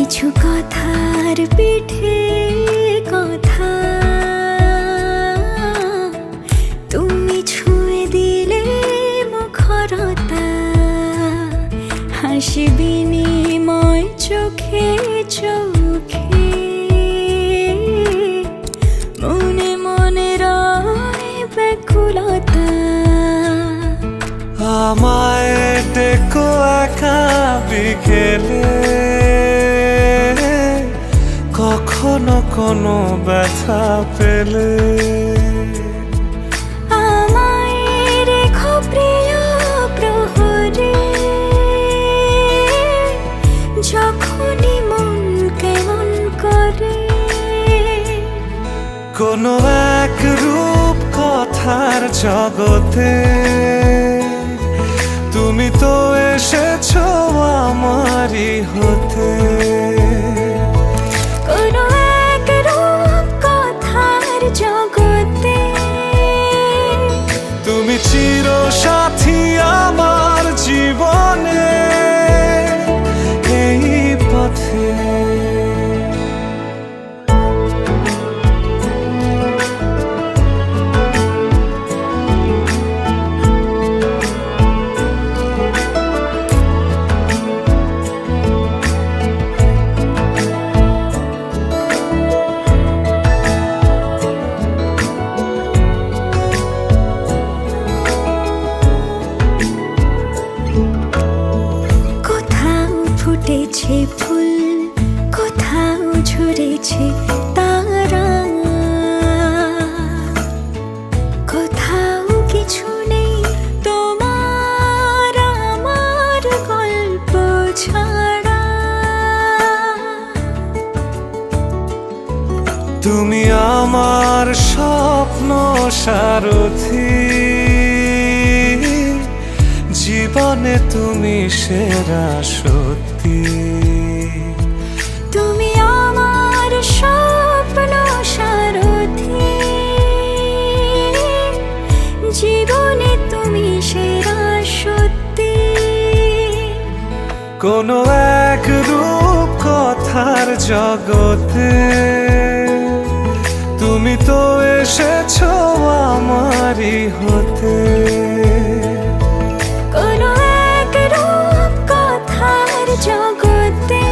কিছু কথার পিঠে কথা তুমি ছুঁয়ে দিলে মুখরতা, হাসি বিনিময় চোখে চোখে, মনে মনে রয় ব্যাকুলতা। আমায় দেখো একা বিকেলে, কখনো কোনো ব্যথা পেলে আমায় রেখো প্রিয় প্রহরে, যখনই মন কেমন করে। কোনো এক রূপ কথার জগতে তুমি তো এসেছো আমারই হতে। কোনো এক রূপ কথার জগতে তুমি চির সাথী আমার জীবনে, এই পথে। ফুটেছে ফুল, কোথাও ঝরেছে তারা, কোথাও কিছু নেই তোমার আমার গল্প ছাড়া। তুমি আমার স্বপ্ন সারথি, জীবনে তুমি সেরা সত্যি। তুমি আমার স্বপ্ন সারথি, জীবনে তুমি সেরা সত্যি। কোনো এক রূপ কথার জগতে তুমি তো এসেছো আমারই হতে। কোনো এক রূপ কথার জগতে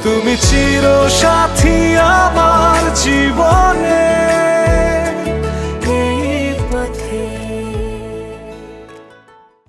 তুমি চির সাথী আমার জীবনে।